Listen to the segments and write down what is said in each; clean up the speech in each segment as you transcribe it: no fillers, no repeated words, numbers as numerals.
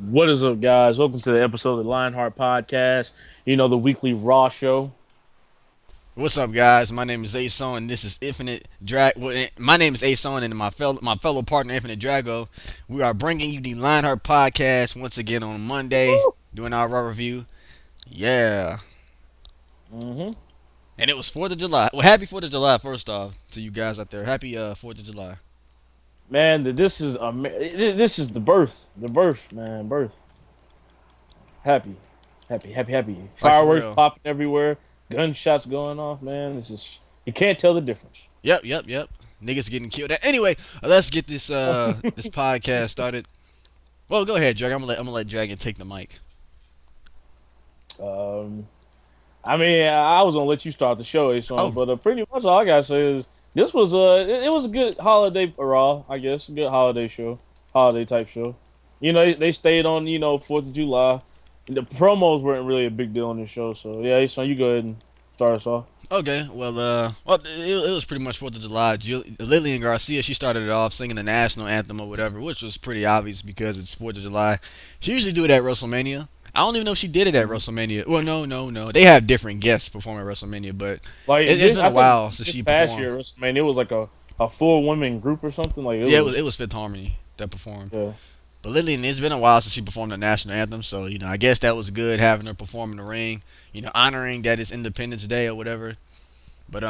What is up, guys? Welcome to the episode of the Lionheart Podcast. You know, the weekly Raw show. What's up, guys? My name is Ason, and this is Infinite Drag. My name is Ason, and my fellow partner Infinite Drago. We are bringing you the Lionheart Podcast once again on Monday, doing our Raw review. Yeah, Mm-hmm. and it was 4th of July. Well, happy 4th of July, first off, to you guys out there. Happy 4th of July. Man, this is the birth, man, birth. Happy, happy. Like for Fireworks real. popping everywhere, gunshots going off. Man, it's just you can't tell the difference. Yep. Niggas getting killed. Anyway, let's get this this podcast started. Well, go ahead, Dragon. I'm gonna let Dragon take the mic. Um, I mean, I was gonna let you start the show, Oh, Ason, but pretty much all I gotta say is this was it was a good holiday Raw, I guess, a good holiday show, holiday type show. You know, they stayed on 4th of July. The promos weren't really a big deal on this show, so yeah, Ason, you go ahead and start us off. okay. Well, it was pretty much 4th of July. Lillian Garcia, she started it off singing the national anthem or whatever, which was pretty obvious because it's 4th of July. She usually do it at WrestleMania. I don't even know if she did it at WrestleMania. Well, no. They have different guests perform at WrestleMania, but Like it's been I a think while since this she past performed. year, WrestleMania, it was like a full women group or something. Like Yeah, it was Fifth Harmony that performed. yeah. But Lillian, it's been a while since she performed the national anthem, so I guess that was good having her perform in the ring. Honoring that it's Independence Day or whatever. But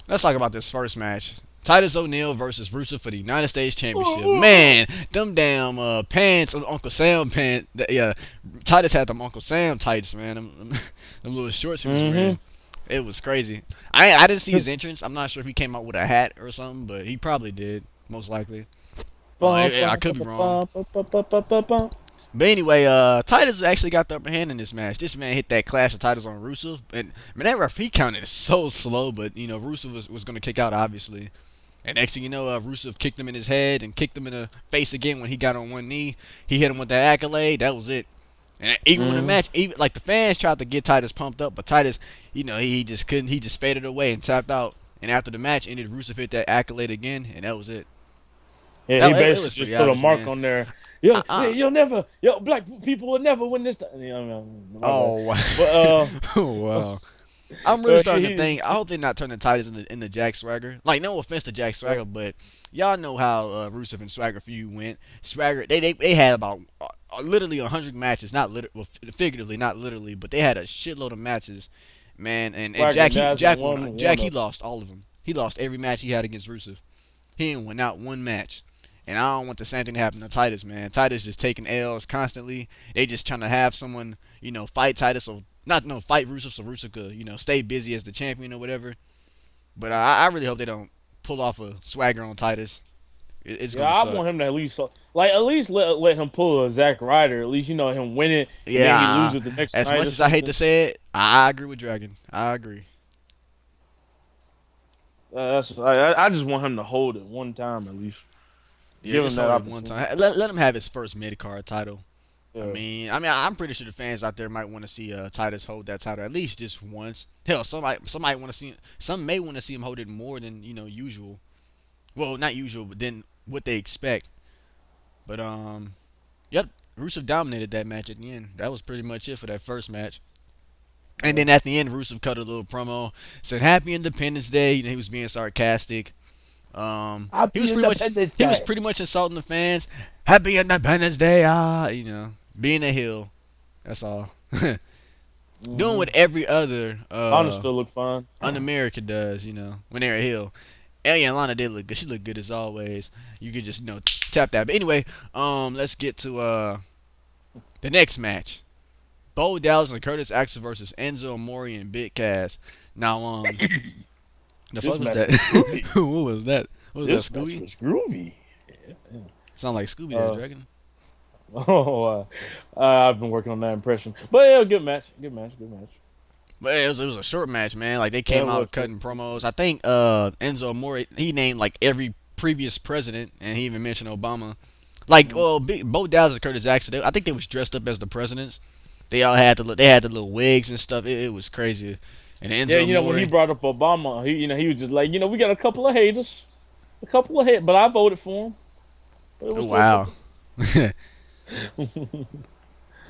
let's talk about this first match. Titus O'Neil versus Rusev for the United States Championship. Man, them damn pants, Uncle Sam pants. Yeah, Titus had them Uncle Sam tights, man. Them little shorts he was wearing. It was crazy. I didn't see his entrance. I'm not sure if he came out with a hat or something, but he probably did, most likely. I could be wrong. But anyway, Titus actually got the upper hand in this match. This man hit that clash of Titus on Rusev, and man, that ref he counted so slow. But Rusev was going to kick out obviously. And next thing you know, Rusev kicked him in his head and kicked him in the face again when he got on one knee. He hit him with that accolade. That was it. And even when the match, even like the fans tried to get Titus pumped up, but Titus, he just couldn't. He just faded away and tapped out. And after the match ended, Rusev hit that accolade again, and that was it. Yeah, he It was basically just pretty put a obvious, mark man. on there. Yo, Uh-uh. you'll never, black people will never win this. My bad. Oh wow. But Oh wow. I'm really starting to he- think. I hope they're not turning Titus into Jack Swagger. Like, no offense to Jack Swagger, but y'all know how Rusev and Swagger feud went. Swagger, they had about literally 100 matches, well, figuratively, not literally, but they had a shitload of matches, man. And Swagger Jack, won he lost all of them. He lost every match he had against Rusev. He didn't win out one match. And I don't want the same thing to happen to Titus, man. Titus just taking L's constantly. They just trying to have someone, fight Titus or fight Rusev so Rusev could, stay busy as the champion or whatever. But I really hope they don't pull off a Swagger on Titus. It's Yeah, gonna I suck. want him to at least let him pull a Zack Ryder. At least him win it. And then he Yeah. loses the next As night. much or as I hate something. to say it, I agree with Dragon. I agree. I just want him to hold it one time at least. Yeah, Give him just that hold it one opportunity. time. Let him have his first mid card title. Yeah. I'm pretty sure the fans out there might want to see Titus hold that title at least just once. Hell, some may want to see him hold it more than usual. Well, not usual, but then what they expect. But yep, Rusev dominated that match at the end. That was pretty much it for that first match. And then at the end, Rusev cut a little promo, said "Happy Independence Day." He was being sarcastic. He was pretty much insulting the fans. Happy Independence Day, being a heel. That's all. Doing what every other Lana still look fine. un-American does, when they're a heel. Ellie and Lana did look good. She looked good as always. You could just, tap that. But anyway, let's get to the next match. Bo Dallas and Curtis Axel versus Enzo Amore and Big Cass. Now, the This fuck was match that? was groovy. What was that? What was This that, Scooby? match was groovy. Sound like Scooby Uh, that dragon. Oh, I've been working on that impression. But yeah, good match. But it was a short match, man. Like they Yeah, came it was out cutting promos. I think Enzo Amore he named like every previous president, and he even mentioned Obama. Like, well, Bo Dallas and Curtis Axel, I think they was dressed up as the presidents. They all had they had the little wigs and stuff. It was crazy. And Yeah, Enzo you know when he Amore. brought up Obama, he was just like, we got a couple of haters, but I voted for him. But it Oh was still a wow. couple.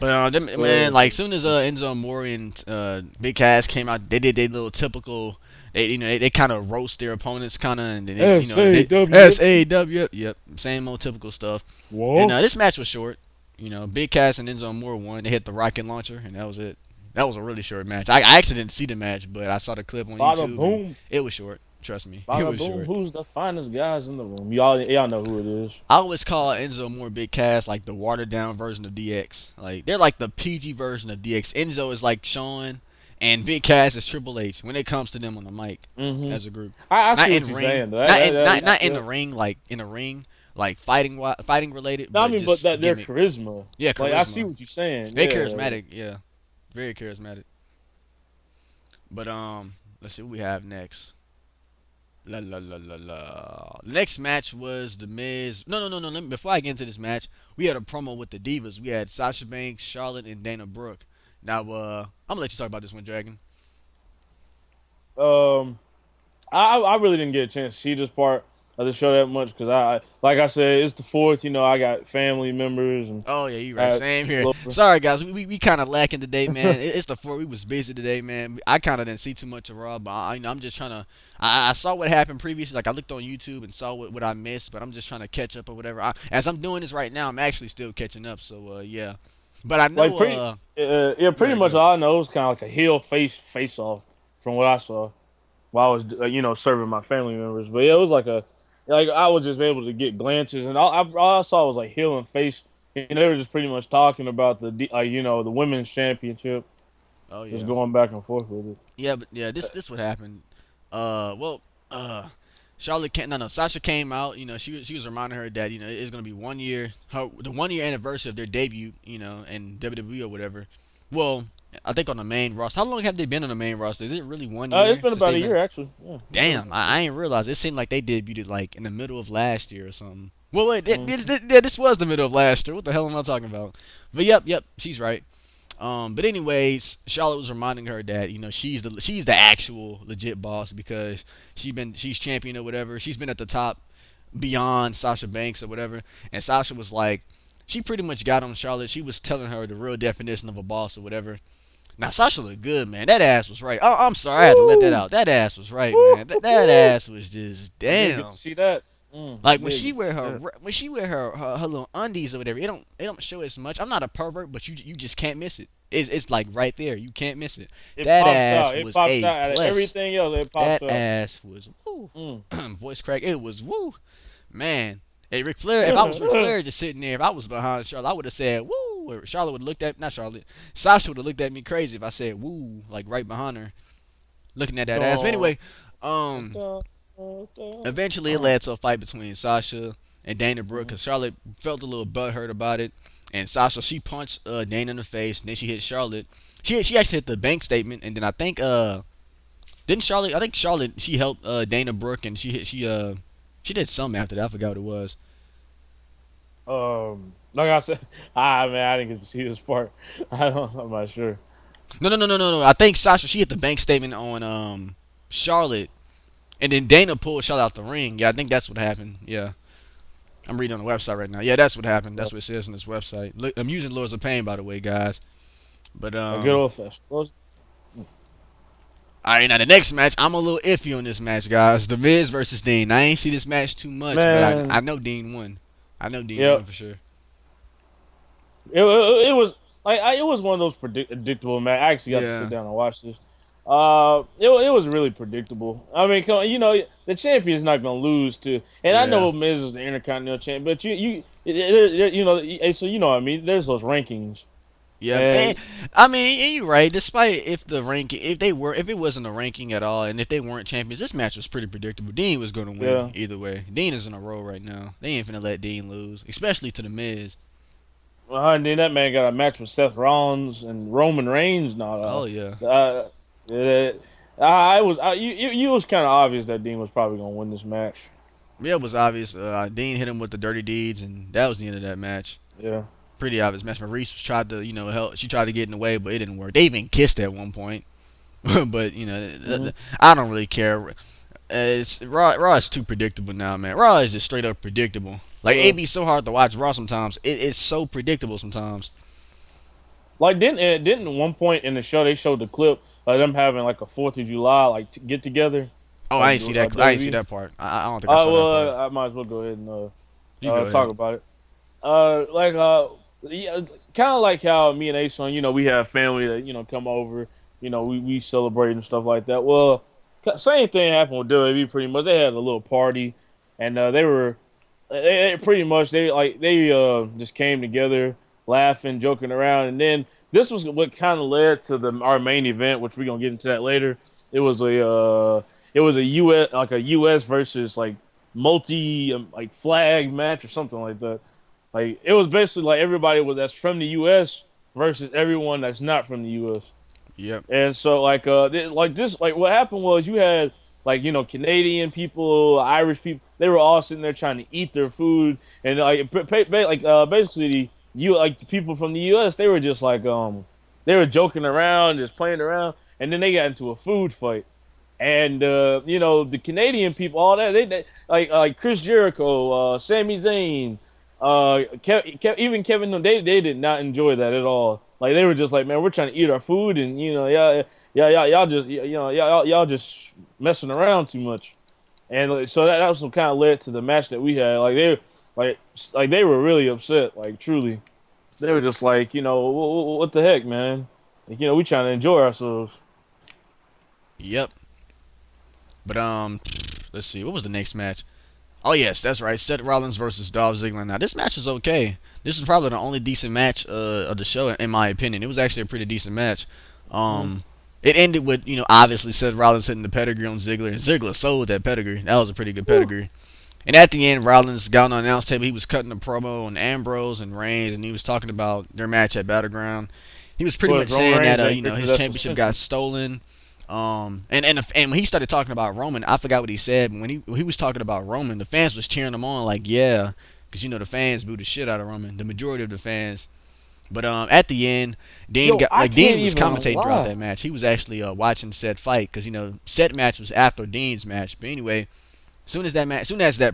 But man, like soon as Enzo Amore and Big Cass came out, they did their little typical. They kind of roast their opponents, kind of, and they SAW. Yep, same old typical stuff. Whoa. And this match was short. Big Cass and Enzo Amore won. They hit the rocket launcher, and that was it. That was a really short match. I actually didn't see the match, but I saw the clip on Bada YouTube. boom. It was short. Trust me, it Bada was boom. short. Who's the finest guys in the room? Y'all know who it is. I always call Enzo Amore, Big Cass like the watered down version of DX. Like they're like the PG version of DX. Enzo is like Shawn, and Big Cass is Triple H when it comes to them on the mic as a group. I Not see in what you're ring, saying. not in the ring, like in a ring, like fighting related. No, I mean, but just their gimmick. charisma. Yeah, charisma. Like I see what you're saying. Very charismatic. Yeah, very charismatic. But let's see what we have next. La la la la la. Next match was the Miz. No. Before I get into this match, we had a promo with the Divas. We had Sasha Banks, Charlotte, and Dana Brooke. Now, I'm gonna let you talk about this one, Dragon. I really didn't get a chance to see this part of the show that much because like I said, it's the fourth. I got family members and. Oh yeah, you right. Same here. Sorry guys, we kind of lacking today, man. It's the fourth. We was busy today, man. I kind of didn't see too much of Raw, but I'm just trying to. I saw what happened previously. Like I looked on YouTube and saw what I missed, but I'm just trying to catch up or whatever. As I'm doing this right now, I'm actually still catching up. So yeah, but I know. Pretty much all I know is kind of like a heel face off from what I saw while I was serving my family members. But yeah, it was like I was just able to get glances, and all I saw was like heel and face. They were just pretty much talking about the women's championship. Oh yeah. Just going back and forth with it. Yeah, but yeah, this what happened. Charlotte came. No, Sasha came out. She was reminding her that it's gonna be 1 year, the 1 year anniversary of their debut. In WWE or whatever. Well, I think on the main roster. How long have they been on the main roster? Is it really 1 year? It's been about a year actually. Yeah. Damn, I ain't realized. It seemed like they debuted like in the middle of last year or something. Well, wait, this was the middle of last year. What the hell am I talking about? But yep, she's right. But anyways, Charlotte was reminding her that she's the actual legit boss because she's champion or whatever. She's been at the top beyond Sasha Banks or whatever. And Sasha was like, she pretty much got on Charlotte. She was telling her the real definition of a boss or whatever. Now Sasha looked good, man. That ass was right. Oh, I'm sorry, I had to let that out. That ass was right, man. That ass was just damn. See that? Like when she wear her little undies or whatever, it don't show as much. I'm not a pervert, but you just can't miss it. It's like right there. You can't miss it. That ass was A plus. Everything else it pops that out. ass was woo. Voice crack. It was woo. Man. Hey, Ric Flair. If I was Ric Flair just sitting there, if I was behind Charlotte, I would have said woo. Or Charlotte would have looked at not Charlotte. Sasha would have looked at me crazy if I said woo, like right behind her, looking at that ass. But anyway, eventually it led to a fight between Sasha and Dana Brooke because Charlotte felt a little butthurt about it, and Sasha she punched Dana in the face, and then she hit Charlotte. She actually hit the bank statement, and then I think didn't Charlotte? I think Charlotte she helped Dana Brooke, and she did something after that. I forgot what it was. Like I said, man, I didn't get to see this part. I'm not sure. No. I think Sasha she hit the bank statement on Charlotte, and then Dana pulled Charlotte out the ring. Yeah, I think that's what happened. Yeah, I'm reading on the website right now. Yeah, that's what happened. That's what it says on this website. Look, I'm using Lords of Pain by the way, guys. But good old fest. Alright, now the next match, I'm a little iffy on this match, guys. The Miz versus Dean. I ain't see this match too much, but I know Dean won. I know Dean won for sure. It was like it was one of those predictable matches. I actually got to sit down and watch this. It was really predictable. I mean, the champion's not gonna lose to, and I know Miz is the Intercontinental champ, but so what I mean. There's those rankings. Yeah, and I mean, you're right. Despite if it wasn't a ranking at all, and if they weren't champions, this match was pretty predictable. Dean was gonna win either way. Dean is in a row right now. They ain't finna let Dean lose, especially to the Miz. And then that man got a match with Seth Rollins and Roman Reigns. Oh yeah. It was kind of obvious that Dean was probably gonna win this match. Yeah, it was obvious. Dean hit him with the dirty deeds, and that was the end of that match. Yeah. Pretty obvious match. Maurice was tried to, help. She tried to get in the way, but it didn't work. They even kissed at one point. But Hmm. I don't really care. It's Raw. Raw is too predictable now, man. Raw is just straight up predictable. Like Uh, it be so hard to watch Raw sometimes. It's so predictable sometimes. like didn't one point in the show they showed the clip of them having like a Fourth of July like get together, Oh, I like ain't see that. I ain't see WWE. that part. I don't think I saw that part. I might as well go ahead and You go talk ahead. about it. Like yeah, kind of like how me and Ason, we have family that come over. We celebrate and stuff like that. Well, same thing happened with WWE. Pretty much, they had a little party, and they pretty much they just came together, laughing, joking around, and then this was what kind of led to our main event, which we're gonna get into that later. It was a US versus like multi like flag match or something like that. Like it was basically like everybody that's from the U.S. versus everyone that's not from the U.S. Yep. And so like what happened was you had like Canadian people, Irish people. They were all sitting there trying to eat their food, and basically the people from the U.S. They were just like they were joking around, just playing around, and then they got into a food fight. And the Canadian people, all that they like Chris Jericho, Sami Zayn, even Kevin, they did not enjoy that at all. Like they were just like, man, we're trying to eat our food, and y'all just y'all just messing around too much. And like, so that also kind of led to the match that we had. Like like they were really upset, like truly. They were just like, what the heck, man? Like, we trying to enjoy ourselves. Yep. But let's see. What was the next match? Oh yes, that's right. Seth Rollins versus Dolph Ziggler. Now this match was okay. This was probably the only decent match of the show, in my opinion. It was actually a pretty decent match. Hmm. Um, it ended with obviously Seth Rollins hitting the pedigree on Ziggler, and Ziggler sold that pedigree. That was a pretty good pedigree. And at the end, Rollins got on the announce table. He was cutting a promo on Ambrose and Reigns, and he was talking about their match at Battleground. He was pretty Well, much if Roman saying Reigns that ain't get to his that championship got suspension. stolen. And when he started talking about Roman, I forgot what he said. But when he was talking about Roman, the fans was cheering him on like, yeah, because the fans booed the shit out of Roman. The majority of the fans. But at the end, Yo, I can't Dean was even commentating throughout lie. that match. He was actually watching Seth fight because Seth match was after Dean's match. But anyway, soon as that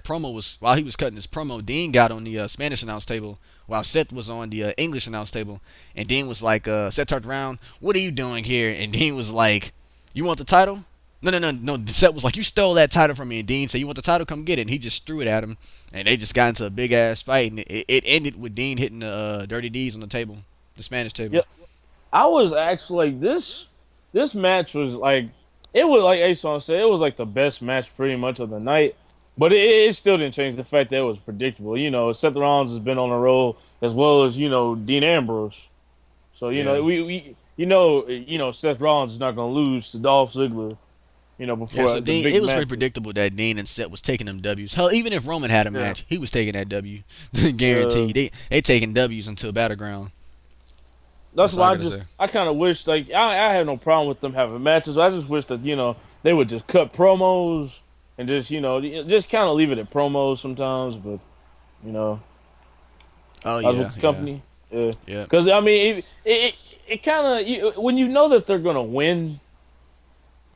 promo was while he was cutting his promo, Dean got on the Spanish announce table while Seth was on the English announce table, and Dean was like, Seth turned around, "What are you doing here?" And Dean was like, "You want the title?" No, no, no, no. Seth was like, "You stole that title from me." And Dean said, "You want the title? Come get it." And he just threw it at him, and they just got into a big ass fight, and it ended with Dean hitting the dirty D's on the table, the Spanish table. Yeah, I was actually like this match was like it was like Ason said, it was like the best match pretty much of the night. But it still didn't change the fact that it was predictable. Seth Rollins has been on a roll as well as, Dean Ambrose. So, Yeah. Seth Rollins is not gonna lose to Dolph Ziggler, Yeah, so before the Dean, big it was pretty matches. predictable that Dean and Seth was taking them W's. Hell, even if Roman had a Yeah. match, he was taking that W, Uh, guaranteed. They taking W's until Battleground. that's That's all I why gotta say. I kind of wish like I have no problem with them having matches. I just wish that they would just cut promos and just just kind of leave it at promos sometimes. But you know, Oh as with yeah, the yeah, company, yeah. yeah, Because I mean, it kind of when you know that they're gonna win,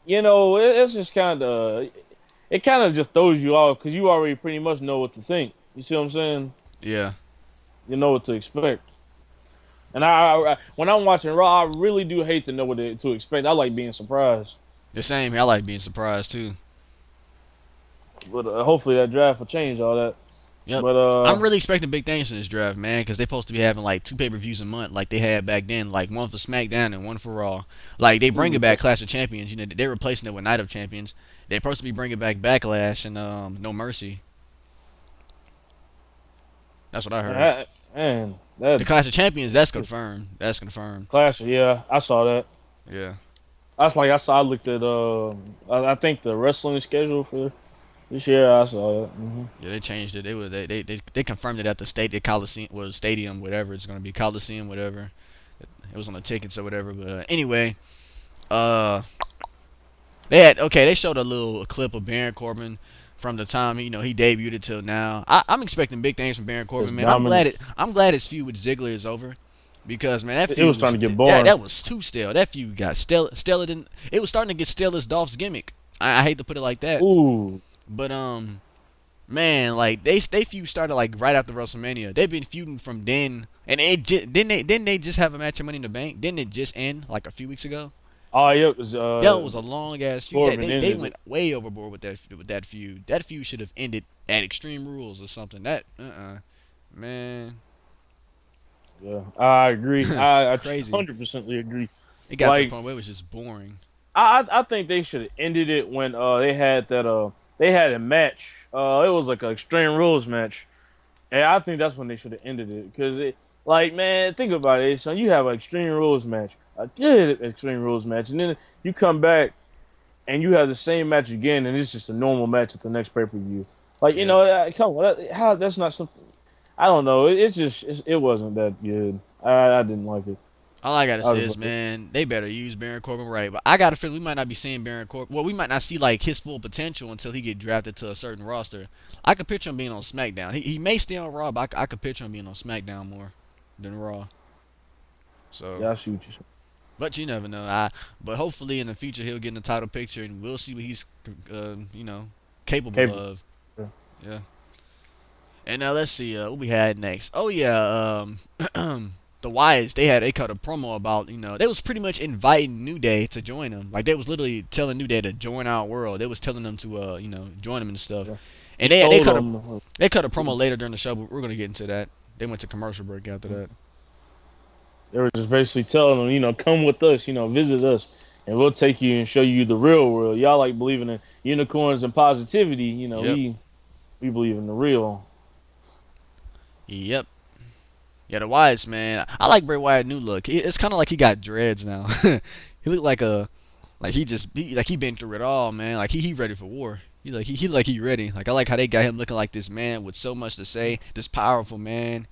it's just it kind of just throws you off because you already pretty much know what to think. You see what I'm saying? yeah. You know what to expect. And when I'm watching Raw, I really do hate to know what to expect. I like being surprised. The same. I like being surprised too. But hopefully that draft will change all that. Yep. But I'm really expecting big things in this draft, man, because they're supposed to be having like two pay-per-views a month, like they had back then, like one for SmackDown and one for Raw. Like they bringing ooh, back Clash of Champions, they're replacing it with Night of Champions. They're supposed to be bringing back Backlash and No Mercy. That's what I heard. man, The that Clash of Champions, that's confirmed. That's confirmed. Clash. Yeah, I saw that. Yeah. I looked at I think the wrestling schedule for this year. I saw that. Yeah, they changed it. They confirmed it at the Coliseum was stadium, whatever it's gonna be, Coliseum, whatever. It was on the tickets or whatever. But anyway, uh, they showed a little clip of Baron Corbin from the time he debuted it till now. I'm expecting big things from Baron His Corbin, man. dominance. I'm glad his feud with Ziggler is over, because man, that It feud was was starting to get that boring. that was too stale. That feud got stale. Stale didn't. It was starting to get stale as Dolph's gimmick. I hate to put it like that, Ooh. but man, like they feud started like right after WrestleMania. They've been feuding from then, and didn't they just have a match of Money in the Bank? Didn't it just end like a few weeks ago? Oh, yeah, it was That was a long ass feud. Corbin They ended went it. way overboard with that feud. That feud should have ended at Extreme Rules or something. That man, Yeah, I agree. I crazy. 100% agree. It got to the Like point where it was just boring. I think they should have ended it when they had a match. It was like an Extreme Rules match, and I think that's when they should have ended it because it like man, think about it, son. You have an Extreme Rules match, a good Extreme Rules match, and then you come back and you have the same match again, and it's just a normal match at the next pay per view. Like Yep. come on, how that's not something. I don't know. It wasn't that good. I didn't like it. All I gotta I say was is, like, man, they better use Baron Corbin right. But I got a feeling we might not be seeing Baron Corbin. Well, we might not see like his full potential until he get drafted to a certain roster. I could picture him being on SmackDown. He may stay on Raw, but I could picture him being on SmackDown more than Raw. So, yeah, I see what you're saying. but you never know. But hopefully in the future he'll get in the title picture and we'll see what he's, capable Cable. of. Yeah. Yeah. And now let's see what we had next. Oh yeah, the Wyatts they cut a promo about they was pretty much inviting New Day to join them. Like they was literally telling New Day to join our world. They was telling them to join them and stuff. Yeah. And Told them. they cut a promo later during the show, but we're gonna get into that. They went to commercial break after that. They were just basically telling them, come with us, visit us, and we'll take you and show you the real world. Y'all like believing in unicorns and positivity, Yep. we believe in the real. Yep. Yeah, the Wyatts, man. I like Bray Wyatt new look. It's kind of like he got dreads now. He looked like he been through it all, man. Like he ready for war. He ready. Like I like how they got him looking like this man with so much to say, this powerful man.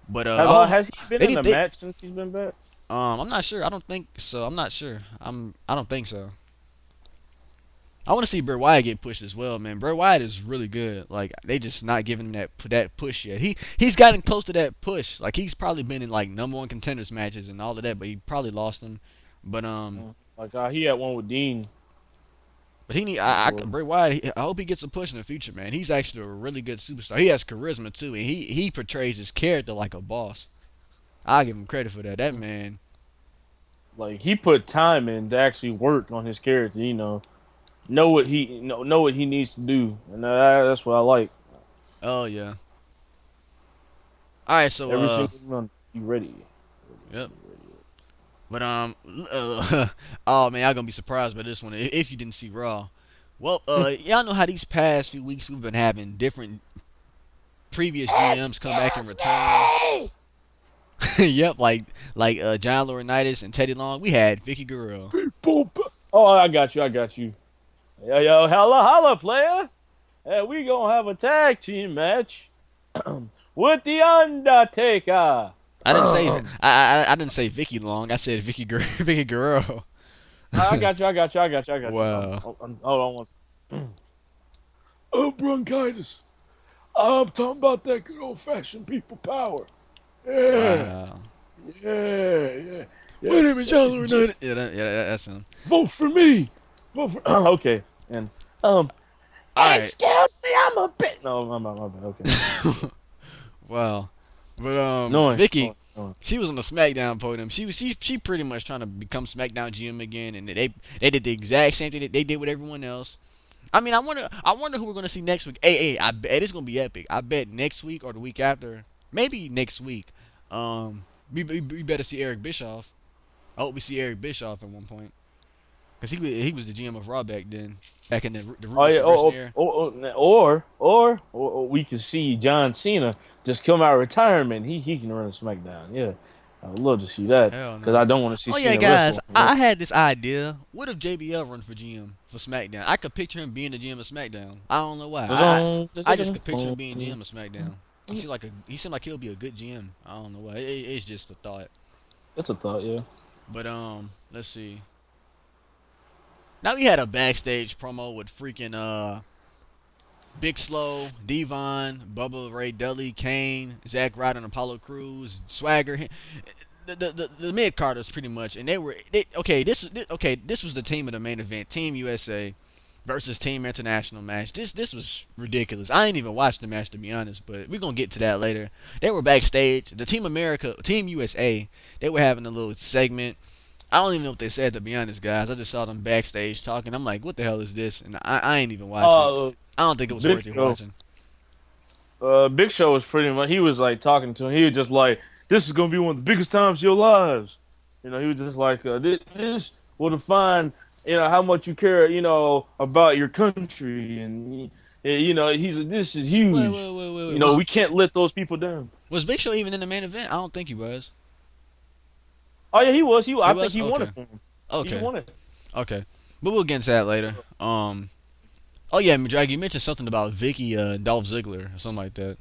But Has he been they in did a they match since he's been back? I'm not sure. I don't think so. I'm not sure. I don't think so. I want to see Bray Wyatt get pushed as well, man. Bray Wyatt is really good. Like they just not giving him that push yet. He's gotten close to that push. Like he's probably been in like number one contenders matches and all of that, but he probably lost them. But Like he had one with Dean. he need Before. Bray Wyatt. I hope he gets a push in the future, man. He's actually a really good superstar. He has charisma too, and he portrays his character like a boss. I give him credit for that. That man. Like he put time in to actually work on his character. Know what he needs to do, and that's what I like. Oh yeah. All right, so Every single one, you ready? Yep. But oh man, y'all gonna be surprised by this one if you didn't see Raw. Well, y'all know how these past few weeks we've been having different previous GMs come back and return. Yep, like John Laurinaitis and Teddy Long. We had Vicky Guerrero. Boop. Oh, I got you. I got you. Yo, holla, player. Hey, we gonna have a tag team match with the Undertaker. I didn't say I didn't say Vicky Long. I said Vicky Guerrero. I got you. I got you. I got you. I got you. Wow. Hold on one second. Oh, bronchitis. I'm talking about that good old fashioned people power. Yeah. Wow. Yeah. My name is John Laurinaitis. Yeah, that's him. Vote for me. Vote for. Okay. And All right. excuse me, I'm a bit. No, my bad. Okay. Wow. But No. Vicky, she was on the SmackDown podium. She pretty much trying to become SmackDown GM again, and they did the exact same thing that they did with everyone else. I mean, I wonder who we're gonna see next week. I bet it's gonna be epic. I bet next week or the week after, maybe next week. We better see Eric Bischoff. I hope we see Eric Bischoff at one point, cause he was the GM of Raw back then, back in the Oh yeah. Rusev era. Or we could see John Cena just come out of retirement. He can run a SmackDown. Yeah. I would love to see that Hell because no. I don't want to see Oh Cena yeah, guys, wrestle. I had this idea. What if JBL run for GM for SmackDown? I could picture him being the GM of SmackDown. I don't know why. I just could picture him being GM of SmackDown. He seemed like he'll be a good GM. I don't know why. It's just a thought. That's a thought, yeah. But let's see. Now we had a backstage promo with freaking Big Slow, Devon, Bubba Ray Dudley, Kane, Zack Ryder, and Apollo Crews, Swagger. The mid carders pretty much, and okay. This was the team of the main event, Team USA versus Team International match. This was ridiculous. I ain't even watched the match to be honest, but we're gonna get to that later. They were backstage. The Team USA, they were having a little segment. I don't even know what they said to be honest, guys. I just saw them backstage talking. I'm like, what the hell is this? And I ain't even watch it. Uh, I don't think it was Big worth it Show. watching. Big Show was pretty much. He was like talking to him. He was just like, "This is gonna be one of the biggest times of your lives." He was just like, "This will define, how much you care, about your country." And this is Wait, huge. wait, wait, wait, wait. Was We can't let those people down. was Big Show even in the main event? I don't think he was. Oh yeah, he was. He I think was he won okay. it for him. He Okay. won it. Okay. But we'll get into that later. Oh yeah, Drag, you mentioned something about Vicky, Dolph Ziggler or something like that.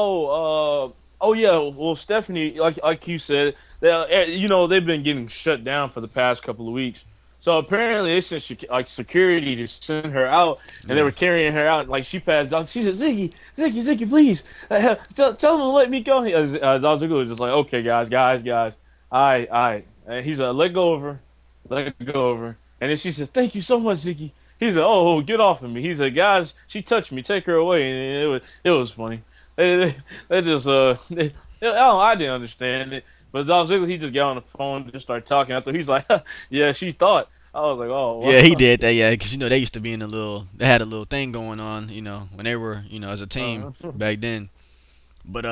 Oh yeah. Well, Stephanie, like you said, they've been getting shut down for the past couple of weeks. So apparently they sent security to send her out, and they Yeah. were carrying her out. Like she passed out. She said, Ziggy, please, tell them to let me go." Dolph Ziggler was just like, "Okay, guys, all right." And he's like, let go of her. And then she said, "Thank you so much, Ziggy." He said, "Oh, get off of me." He said, "Guys, she touched me. Take her away." And it was funny. They just I didn't understand it. But Dolph Ziggler, he just got on the phone and just started talking. After he's like, "Yeah, she thought." I was like, "Oh, Yeah, he wow." did that. Yeah, because they used to be in they had a little thing going on. When they were as a team Uh, back then. But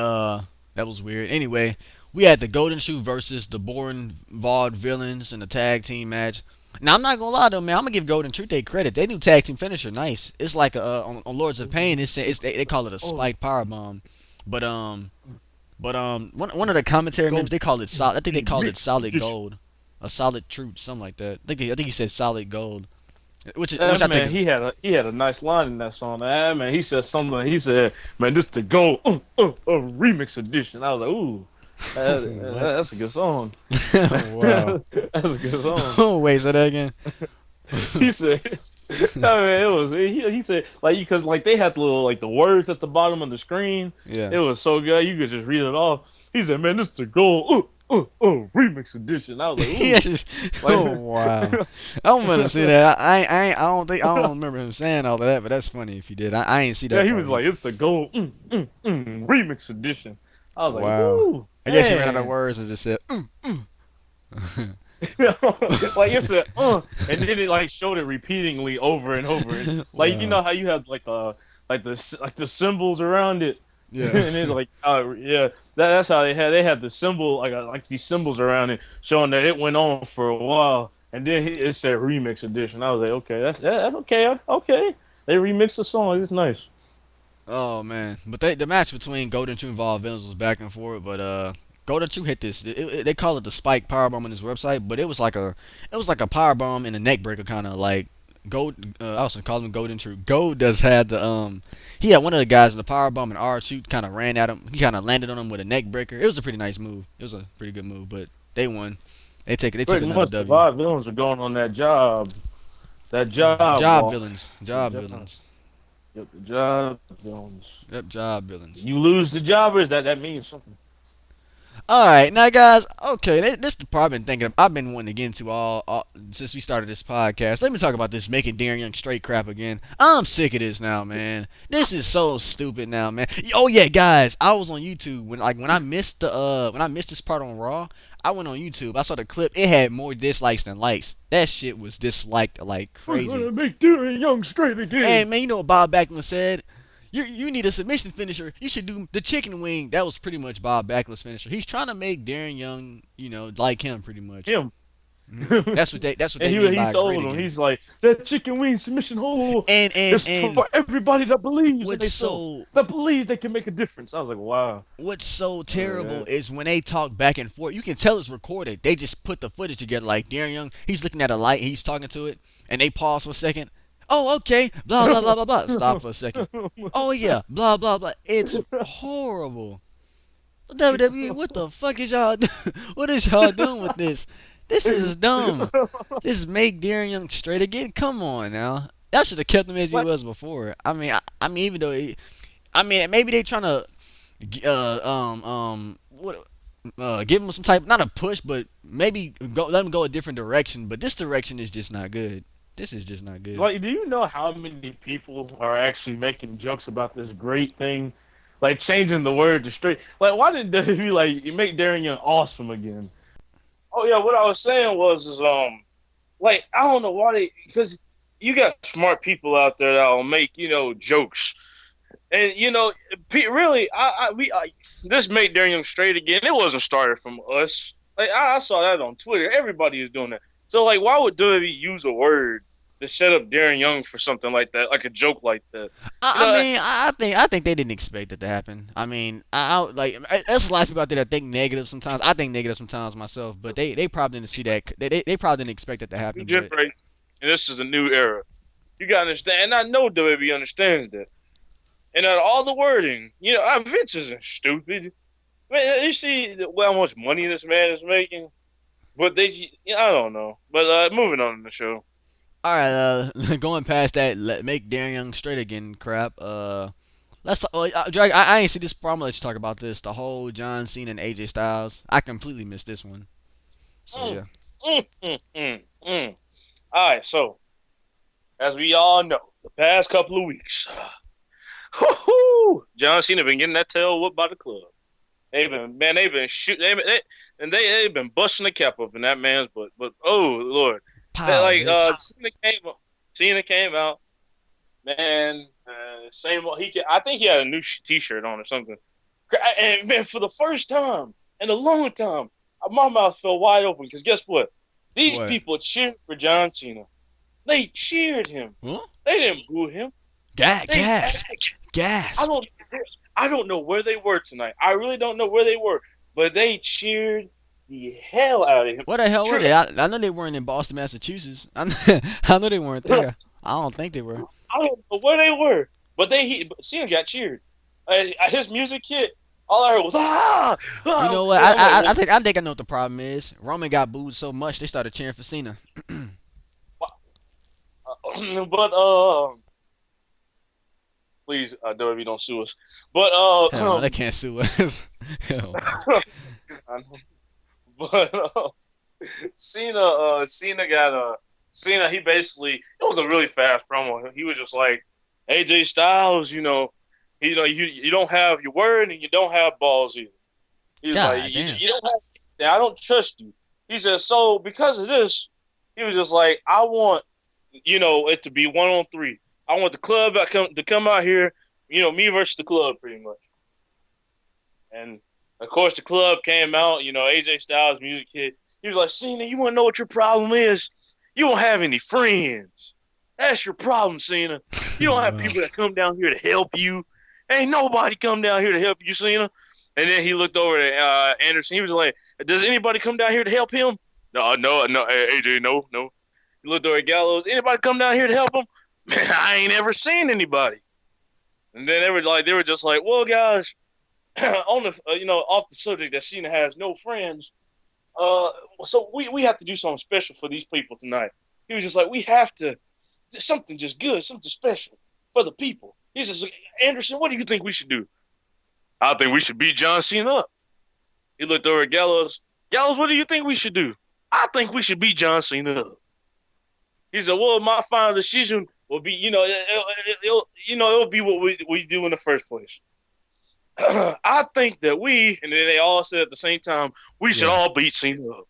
that was weird. Anyway, we had the Golden Shoe versus the Boring Vaude Villains in the tag team match. Now I'm not gonna lie though, man. I'm gonna give Golden Truth their credit. They new tag team finisher, nice. It's like on Lords of Pain. They call it a oh, spike power bomb, but one of the commentary go members they call it solid. I think they called it mix solid edition. gold, a solid truth, something like that. I think he said solid gold, which That I think man, is he had a nice line in that song. That man, he said something. He said, "Man, this the gold remix edition." I was like, "Ooh, what? that's a good song." Wow. That's a good song. Oh wait, say that again. He said, I mean, it was. He said like because like they had the little like the words at the bottom of the screen. Yeah. It was so good you could just read it off. He said, "Man, this the gold remix edition." I was like, Yeah, "Ooh." oh wow. I'm gonna see that. I don't remember him saying all of that, but that's funny if he did. I ain't see Yeah, that he part was yet. like, "It's the gold remix edition." I was like, Wow. "Ooh, I guess he ran out of man!" words and just said, Like it said, and then it like showed it repeatedly over and over. And, like wow. how you have like the symbols around it, Yeah. and it's like, yeah, that's how they had the symbol like these symbols around it showing that it went on for a while, and then it said remix edition. I was like, okay, that's okay, okay. They remixed the song. It's nice. Oh man, but the match between Golden Two and Vol Villains was back and forth, but Golden Two hit this. They call it the Spike Powerbomb on his website, but it was like a power bomb and a neck breaker kind of like Gold. I was calling him Golden True. Gold does had the. He had one of the guys in the power bomb and R2 kind of ran at him. He kind of landed on him with a neck breaker. It was a pretty nice move. It was a pretty good move, but they won. They took Pretty another much, the W. five villains are going on that job. That job Job walk. villains. The Job job. villains. Yep, the job villains. Yep, job villains. You lose the jobbers, that means something. All right, now guys. Okay, this is the part I've been thinking of. I've been wanting to get into all since we started this podcast. Let me talk about this making Darren Young straight crap again. I'm sick of this now, man. This is so stupid now, man. Oh yeah, guys. I was on YouTube when I missed this part on Raw. I went on YouTube. I saw the clip. It had more dislikes than likes. That shit was disliked like We're crazy. gonna make Darren Young straight again. And man, you know what Bob Backlund said? You need a submission finisher. You should do the chicken wing. That was pretty much Bob Backlund's finisher. He's trying to make Darren Young, like him pretty much. Him. Mhm. That's what they And mean he by told great him, again. he's like, that chicken wing submission hole And is for everybody that believes in what's themselves. so That believes they can make a difference. I was like, wow. what's so Oh, terrible yeah. is when they talk back and forth. You can tell it's recorded. They just put the footage together. Like Darren Young, he's looking at a light. He's talking to it, and they pause for a second. Oh, okay. Blah blah blah blah blah. Stop for a second. Oh yeah. Blah blah blah. It's horrible. WWE, what the fuck is y'all? What is y'all doing with this? This is dumb. This is make Darren Young straight again. Come on now. Y'all should have kept him as he Like, was before. I mean, even though, I mean, maybe they trying to, what, give him some type, not a push, but maybe let him go a different direction. But this direction is just not good. This is just not good. do you know how many people are actually making jokes about this great thing, like changing the word to straight? Like, why did WWE like you make Darren Young awesome again? Oh yeah, what I was saying was is like I don't know why they because you got smart people out there that'll make jokes and really this made Darren Young straight again. It wasn't started from us. Like I saw that on Twitter. Everybody is doing that. So like, why would WWE use a word to set up Darren Young for something like that, like a joke like that? You I know, mean, I think they didn't expect it to happen. I mean, like there's a lot of people out there that think negative sometimes. I think negative sometimes myself, but they probably didn't see that. They probably didn't expect it to new happen. But generation, and this is a new era. You gotta understand, and I know WWE understands that. And out of all the wording, Vince isn't stupid. Man, you see how much money this man is making, but I don't know. But moving on in the show. all right, going past that, make Darren Young straight again. Crap. Let's talk. Drake, I ain't see this. I'm gonna let you talk about this. The whole John Cena and AJ Styles. I completely missed this one. So Mm, yeah. mm. All right, so as we all know, the past couple of weeks, John Cena been getting that tail whooped by the club. They've been shooting, they've been busting the cap up in that man's butt. But oh Lord, that Pow, like bitch. Cena came out, man. Same. I think he had a new T-shirt on or something. And man, for the first time in a long time, my mouth fell wide open because guess what? These What? people cheered for John Cena. They cheered him. Huh? They didn't boo him. They Gas. I Gas. don't I don't know where they were tonight. I really don't know where they were, but they cheered the hell out of him. Where the hell were True, they? I know they weren't in Boston, Massachusetts. I know they weren't there. I don't think they were. I don't know where they were, but Cena got cheered. His music hit. All I heard was You ah. know what? I'm like, I think I know what the problem is. Roman got booed so much they started cheering for Cena. but please, WWE don't sue us. But Hell no, they can't sue us. Hell no. but Cena got Cena. He basically it was a really fast promo. He was just like AJ Styles, you don't have your word and you don't have balls either. He's like God damn. you don't have. I don't trust you. He said so because of this. He was just like I want it to be 1-on-3. I want the club to come out here. Me versus the club, pretty much. And of course, the club came out. AJ Styles music hit. He was like, Cena, you want to know what your problem is? You don't have any friends. That's your problem, Cena. You don't have people that come down here to help you. Ain't nobody come down here to help you, Cena. And then he looked over at Anderson. He was like, does anybody come down here to help him? No, AJ, no. He looked over at Gallows. Anybody come down here to help him? Man, I ain't ever seen anybody. And then they were just like, well, guys, on the off the subject that Cena has no friends. So we have to do something special for these people tonight. He was just like, we have to something just good, something special for the people. He says, Anderson, what do you think we should do? I think we should beat John Cena up. He looked over at Gallows. Gallows, what do you think we should do? I think we should beat John Cena up. He said, well, my final decision will be, it'll be what we do in the first place. I think that and then they all said at the same time, we should Yeah. all beat Cena up.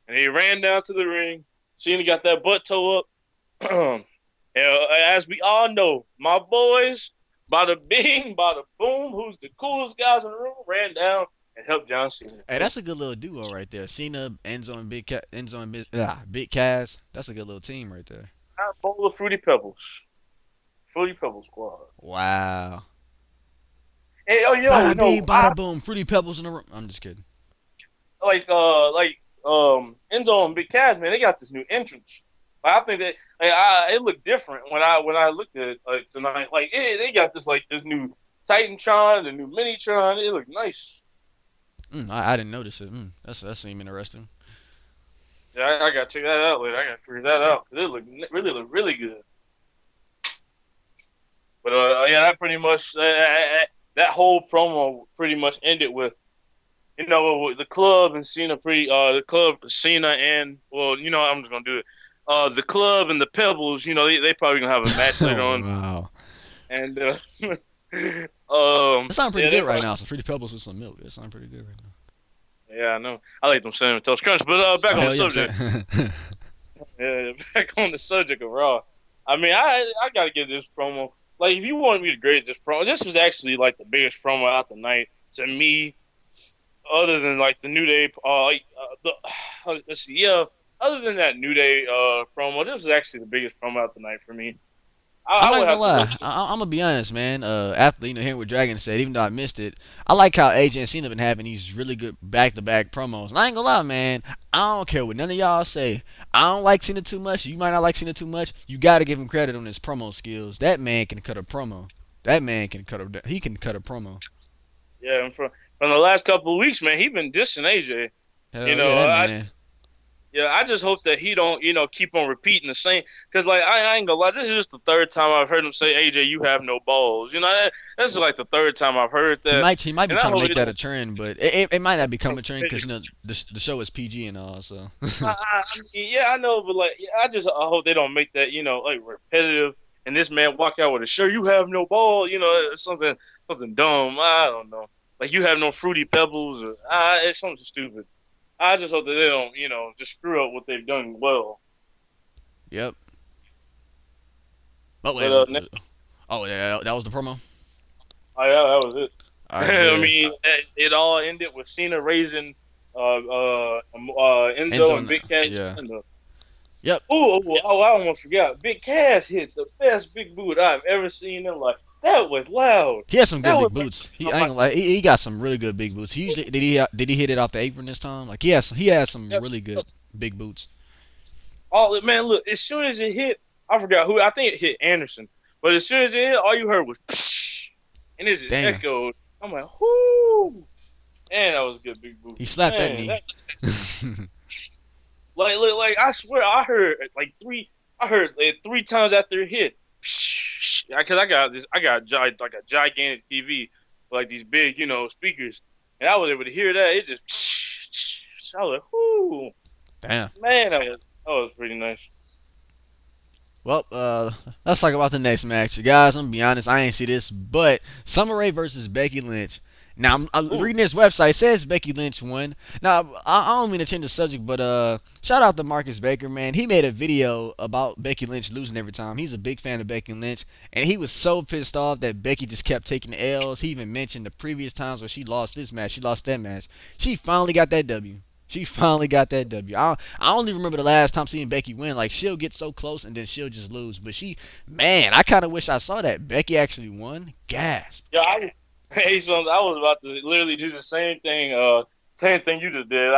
And he ran down to the ring. Cena got that butt toe up. And, as we all know, my boys, bada bing, bada boom, who's the coolest guys in the room, ran down and helped John Cena. Hey, that's a good little duo right there. Cena, Enzo, and Big Cass. That's a good little team right there. A bowl of Fruity Pebbles. Fruity Pebbles squad. Wow. Hey, Bada bing, bada boom. Fruity Pebbles in the room. I'm just kidding. Enzo and Big Cass, man, they got this new entrance. I think that it looked different when I looked at it tonight. Like they got this new Titantron, the new Minitron. It looked nice. I didn't notice it. That seemed interesting. Yeah, I gotta check that out later. I gotta figure that out. It really looked really good. But yeah, that pretty much that whole promo pretty much ended with the club and Cena the club Cena and I'm just gonna do it. The club and the Pebbles, they probably gonna have a match later Oh on, wow. and It sounds pretty yeah, good right now. Some Fruity Pebbles with some milk. It sounds pretty good right now. yeah, I know. I like them cinnamon toast crunch, but back Oh on the hell yeah, I'm subject. saying. Yeah, back on the subject of Raw. I mean, I gotta give this promo. Like, if you want me to grade this promo, this was actually like the biggest promo out the night to me, other than like the New Day. Let's see, yeah. Other than that New Day promo, this was actually the biggest promo out the night for me. I'm I not would gonna have to look. lie. I'm gonna be honest, man. After hearing what Dragon said, even though I missed it, I like how AJ and Cena been having these really good back-to-back promos. And I ain't gonna lie, man. I don't care what none of y'all say. I don't like Cena too much. You might not like Cena too much. You gotta give him credit on his promo skills. That man can cut a promo. That man can cut a. He can cut a promo. Yeah, and from the last couple of weeks, man, he been dissing AJ. You Hell yeah, know, that I man. Yeah, I just hope that he don't, keep on repeating the same. Because, like, I ain't gonna lie, this is just the third time I've heard him say, "AJ, you have no balls." This is like the third time I've heard He that, might he might be and I trying to hope make he that don't. a trend, but it might not become a trend because the show is PG and all. So Yeah, I know, but like, yeah, I hope they don't make that, like repetitive. And this man walk out with a shirt, "You have no ball," it's something dumb. I don't know, like you have no fruity pebbles, or it's something stupid. I just hope that they don't, just screw up what they've done well. yep. Oh But wait. Oh yeah, that was the promo. oh yeah, that was it. All right, I good. mean, it all ended with Cena raising Enzo Enzo and and Big Cass. yeah. And Yep. I almost forgot. Big Cass hit the best big boot I've ever seen in life. That was loud. He has some That good big was like, boots. I ain't gonna lie, he got some really good big boots. He usually did he hit it off the apron this time? Like he has some really good big boots. all man. Look, as soon as it hit, I forgot who. I think it hit Anderson. But as soon as it hit, all you heard was, psh, and it just Damn. echoed. I'm like, whoo! Man, that was a good big boot. He slapped that Man, knee. like I swear I heard like three. I heard like, three times after it hit. Because I got like a gigantic TV, like these big speakers, and I was able to hear that. It just I was like, whoo, Damn. man, that was pretty nice. Well, let's talk about the next match, guys. I'm gonna be honest, I ain't see this, but Summer Rae versus Becky Lynch. Now I'm Ooh, reading this website. It says Becky Lynch won. Now I don't mean to change the subject, but shout out to Marcus Baker, man. He made a video about Becky Lynch losing every time. He's a big fan of Becky Lynch, and he was so pissed off that Becky just kept taking the L's. He even mentioned the previous times where she lost this match, she lost that match. She finally got that W. She finally got that W. I only remember the last time seeing Becky win. Like, she'll get so close and then she'll just lose. But man, I kind of wish I saw that. Becky actually won. Gasp. yeah, hey, son, I was about to literally do the same thing you just did.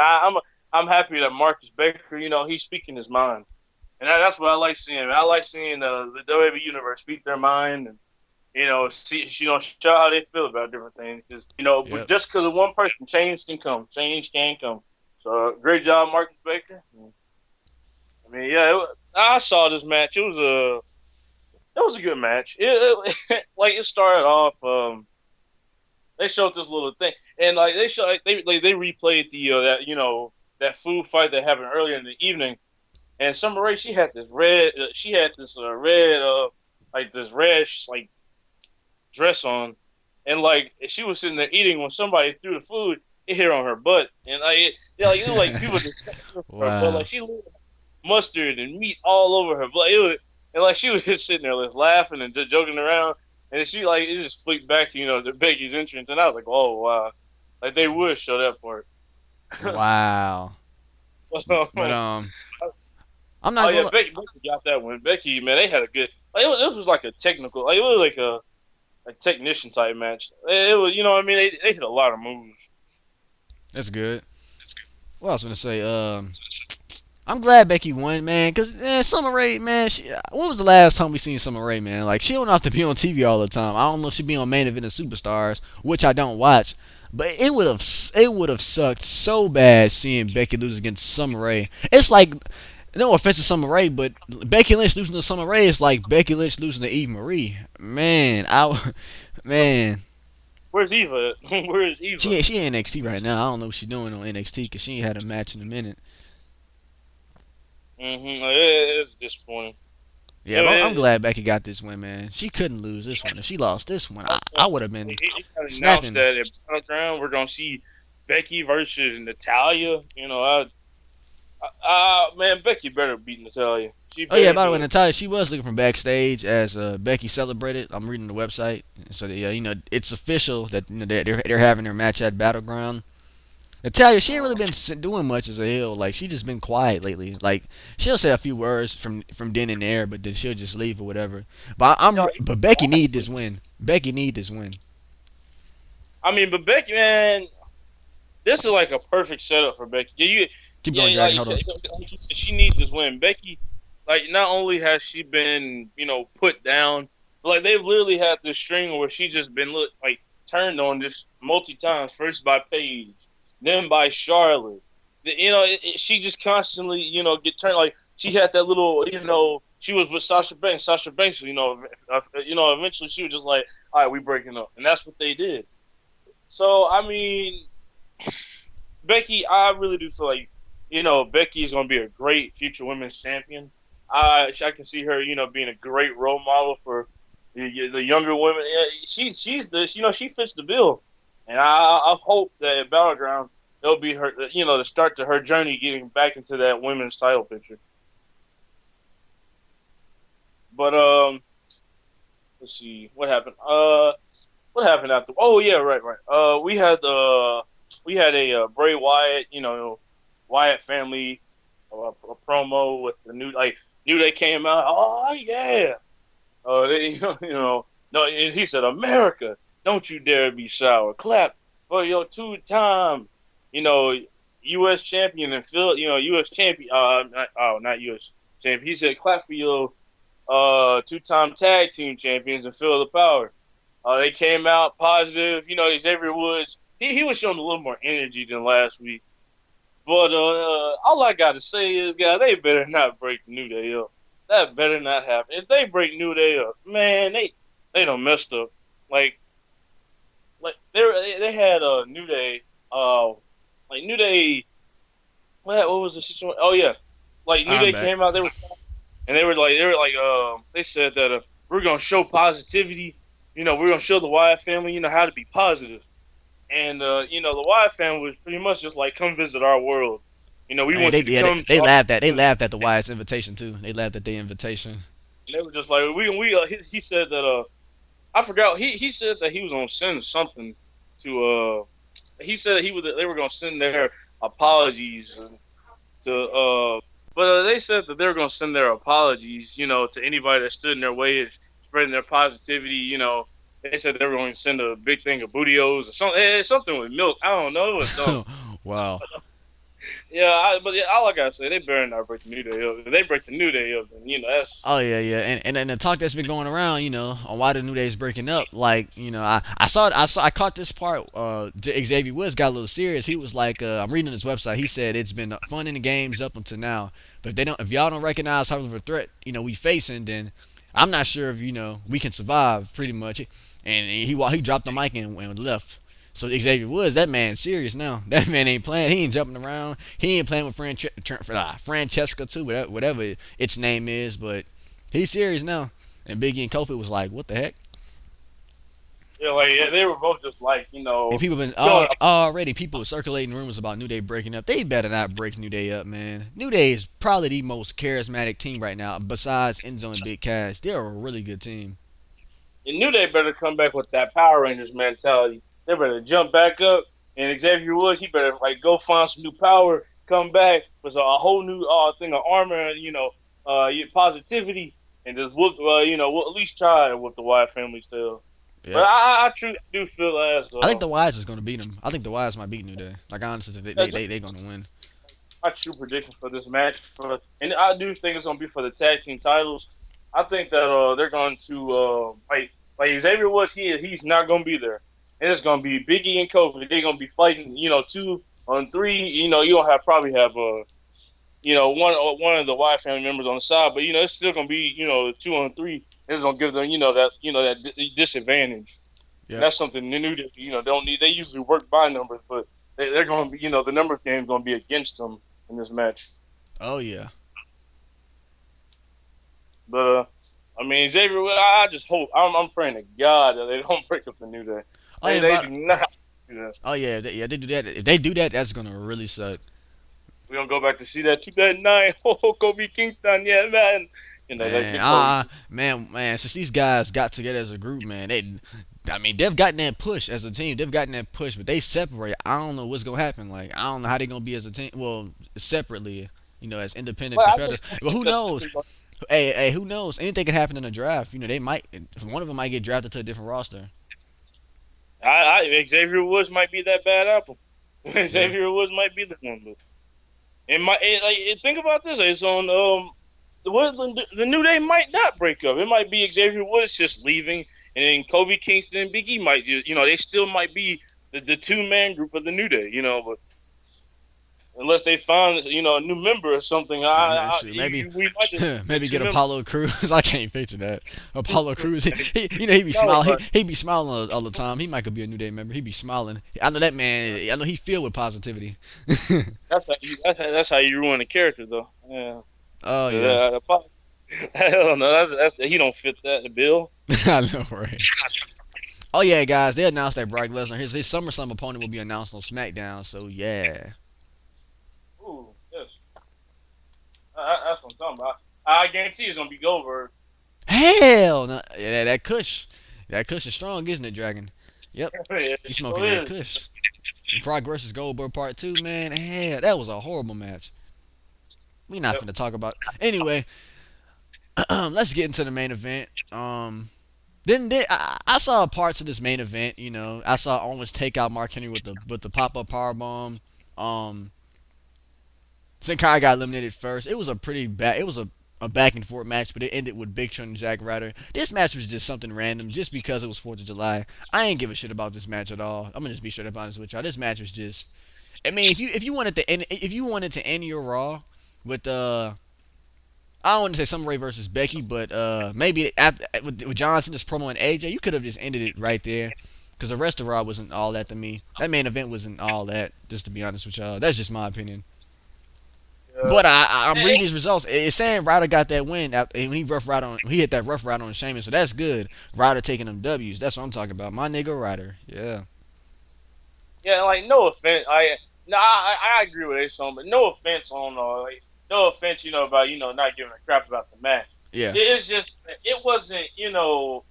I'm happy that Marcus Baker, he's speaking his mind. And that's what I like seeing. I like seeing the WWE universe speak their mind and show how they feel about different things. Because Yep. just because of one person, change can come. So great job, Marcus Baker. I mean, yeah, I saw this match. It was a good match. Like it started off. They showed this little thing, and like they showed, they replayed that food fight that happened earlier in the evening. And Summer Rae, she had this red, like this red like dress on, and like she was sitting there eating when somebody threw the food. It hit on her butt, and it was like people just her butt, Wow. like she lit mustard and meat all over her butt. And like she was just sitting there just laughing and just joking around, and she like it just flicked back to the Becky's entrance, and I was like, oh wow, like they would show that part. Wow. But I'm Oh not yeah, gonna. Becky got that one. Becky, man, they had a good. Like, it was like a technical, like it was like a technician type match. It was, what I mean. They hit a lot of moves. That's good. What else was I gonna say? I'm glad Becky won, man. Cause Summer Rae, man. When was the last time we seen Summer Rae, man? Like she don't have to be on TV all the time. I don't know if she be on Main Event of Superstars, which I don't watch. But it would have sucked so bad seeing Becky lose against Summer Rae. It's like No offense to Summer Rae, but Becky Lynch losing to Summer Rae is like Becky Lynch losing to Eve Marie. Man, man, Where's Eva? Where is Eva? she in NXT right now. I don't know what she's doing on NXT because she ain't had a match in a minute. It's disappointing. Yeah, but I'm glad Becky got this win, man. She couldn't lose this one. If she lost this one, I would have been He kind of announced snapping. that at Battleground we're gonna see Becky versus Natalia. Man, Becky better beat Natalia. She Oh yeah, better by the way, do it. Natalia, she was looking from backstage as Becky celebrated. I'm reading the website, so yeah, it's official that they're having their match at Battleground. Natalia, she ain't really been doing much as a heel. Like she just been quiet lately. Like she'll say a few words from then and there, but then she'll just leave or whatever. But Becky need this win. Becky need this win. I mean, but Becky, man, this is like a perfect setup for Becky. Keep going, Yeah, Dragon. Hold on. like you said, she needs this win. Becky, like, not only has she been, put down, like they've literally had this string where she's just been like turned on just multi times. First by Paige, then by Charlotte. She just constantly, get turned. Like she had that little, she was with Sasha Banks. Sasha Banks, eventually she was just like, all right, we breaking up, and that's what they did. So I mean, Becky, I really do feel like, Becky is going to be a great future women's champion. I can see her, being a great role model for the younger women. Yeah, she's the, she fits the bill, and I hope that at Battleground it'll be her, the start to her journey getting back into that women's title picture. But let's see what happened. What happened after? Oh yeah, right. We had a Bray Wyatt, Wyatt family a promo with the New Day came out. Oh yeah, they, no, and he said, America, don't you dare be sour. Clap for your two-time, you know, U.S. champion and Phil, U.S. champion. Not U.S. champion. He said, clap for your two-time tag team champions and feel the power. They came out positive. Xavier Woods. He was showing a little more energy than last week. But all I got to say is, guys, they better not break New Day up. That better not happen. If they break New Day up, man, they done messed up. Like they had a New Day, New Day. What was the situation? Oh yeah, like New I'm Day back. came out. They said that we're gonna show positivity. We're gonna show the Wyatt family, how to be positive. And the Wyatt family was pretty much just like, come visit our world. We Hey, want they you to yeah come to they our laughed at they visit. laughed at the Wyatt's invitation too. They laughed at the invitation. And they were just like, he said that I forgot, he said that he was gonna send something to he said they were gonna send their apologies to but they said that they were gonna send their apologies, to anybody that stood in their way of spreading their positivity. They said they were going to send a big thing of bootios or something with milk. I don't know. It was dumb. Wow. Yeah, but yeah, all I gotta say, they better not break the New Day up. If they break the New Day up, then that's Oh yeah, and the talk that's been going around, on why the New Day is breaking up. Like, I caught this part. Xavier Woods got a little serious. He was like, I'm reading his website. He said it's been fun in the games up until now, but if y'all don't recognize how of a threat, we facing, then I'm not sure if we can survive. Pretty much, and he dropped the mic and left. So Xavier Woods, that man serious now. That man ain't playing. He ain't jumping around. He ain't playing with Francesca too, whatever its name is. But he's serious now. And Biggie and Kofi was like, "What the heck?" they were both just like, And people been showing up. already people circulating rumors about New Day breaking up. They better not break New Day up, man. New Day is probably the most charismatic team right now, besides Enzo and Big Cass. They're a really good team. And New Day better come back with that Power Rangers mentality. They better jump back up, and Xavier Woods, he better like go find some new power, come back with a whole new thing of armor, and positivity, and just whoop. We'll at least try with the Wyatt family still. But Yep. I truly do feel as I think the Wyatts is gonna beat them. I think the Wyatts might beat New Day. Like honestly, they gonna win. my true prediction for this match. And I do think it's gonna be for the tag team titles. I think that they're going to like Xavier Woods. He's not gonna be there, and it's gonna be Biggie and Kofi. They're gonna be fighting. 2 on 3. You gonna probably have one of the Wyatt family members on the side, but it's still gonna be 2-on-3. This is gonna give them that disadvantage, and Yep. that's something the New Day don't need. They usually work by numbers, but they're gonna be the numbers game is gonna be against them in this match. Oh yeah. But I mean Xavier, I just hope I'm praying to God that they don't break up the New Day. Oh They yeah. they But do not do that. oh yeah. They do that. If they do that, that's gonna really suck. We're gonna go back to see that 2009. Oh, Kobe Kingston, yeah, man. Like Man, the Kobe. man. Since these guys got together as a group, man, I mean, they've gotten that push as a team. They've gotten that push, but they separate. I don't know what's gonna happen. Like, I don't know how they're gonna be as a team. Well, separately, as independent Well, I competitors. But who knows? think Hey, who knows? Anything could happen in the draft. They might. One of them might get drafted to a different roster. Xavier Woods might be that bad apple. Yeah. Xavier Woods might be the one, but think about this. It's on the New Day might not break up. It might be Xavier Woods just leaving, and then Kobe Kingston and Big E might they still might be the 2-man group of the New Day. But unless they find a new member or something, Shoot, maybe we might just maybe two get members. Apollo Cruz. I can't picture that. Apollo Cruz. He be No, smiling. but He be smiling all the time. He might could be a New Day member. He be smiling. I know that man. I know he filled with positivity. that's how you ruin a character, though. Yeah. Oh yeah. Uh, Hell no, that's he don't fit that bill. I know, right? Oh yeah, guys. They announced that Brock Lesnar, his SummerSlam opponent, will be announced on SmackDown. So yeah. Ooh, yes, that's what I'm talking about. I guarantee it's gonna be Goldberg. Hell no. Yeah, that Kush. That Kush is strong, isn't it, Dragon? Yep. It He's sure smoking that is. Kush. Brock versus Goldberg Part 2, man. Hell, that was a horrible match. We not Yep. finna talk about. Anyway, let's get into the main event. I saw parts of this main event. I saw Owens take out Mark Henry with the pop up power bomb. Um, Sin Cara got eliminated first. It was a pretty bad. It was a back and forth match, but it ended with Big Show and Zack Ryder. This match was just something random, just because it was 4th of July. I ain't give a shit about this match at all. I'm gonna just be straight up honest with y'all. This match was just. I mean, if you wanted to end your Raw with I don't want to say Summer Rae versus Becky, but maybe after, with John Cena's promo and AJ, you could have just ended it right there. Because the rest of Raw wasn't all that to me. That main event wasn't all that, just to be honest with y'all. That's just my opinion. Yeah. But I'm reading these results. It's saying Ryder got that win when he hit that rough Ryder on Sheamus, so that's good. Ryder taking them W's. That's what I'm talking about. My nigga Ryder. Yeah. Yeah, like no offense. I agree with Ason, but no offense on no offense, about not giving a crap about the match. Yeah. It's just it wasn't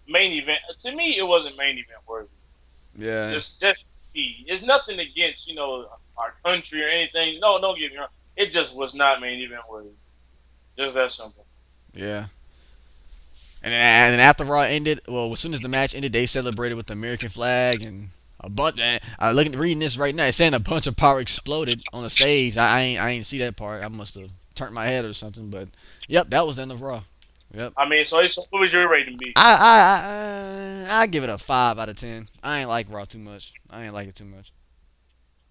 main event to me. It wasn't main event worthy. Yeah. Just it's nothing against our country or anything. No, don't get me wrong. It just was not main event worthy. Just that simple. Yeah. And then after Raw ended, well, as soon as the match ended, they celebrated with the American flag and a bunch. Reading this right now. It's saying a bunch of power exploded on the stage. I ain't see that part. I must have turned my head or something. But yep, that was the end of Raw. Yep. I mean, so what was your rating be? I give it a 5 out of 10. I ain't like Raw too much. I ain't like it too much.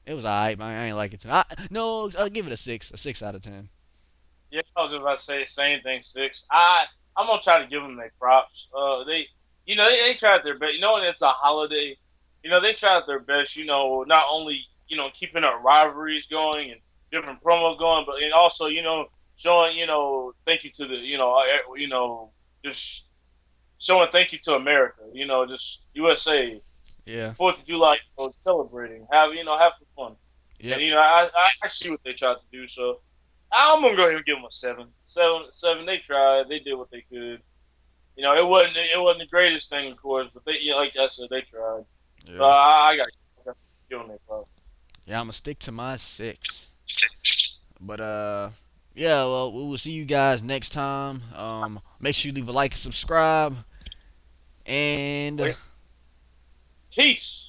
It was alright, but I ain't like it too. No, I'll give it a 6 out of 10. Yeah, I was about to say the same thing. 6. I'm gonna try to give them their props. They tried their best. It's a holiday. They tried their best. Not only keeping our rivalries going and different promos going, but and also showing thank you to the just showing thank you to America. Just USA Yeah. 4th of July. Celebrating, have some fun. Yep. And I see what they tried to do. So I'm gonna go ahead and give them a 7. 7. They tried. They did what they could. It wasn't the greatest thing, of course, but they like I said, they tried. So Yeah. I got to give them their props. Yeah, I'm gonna stick to my 6. But yeah. Well, we will see you guys next time. Make sure you leave a like and subscribe. And Peace.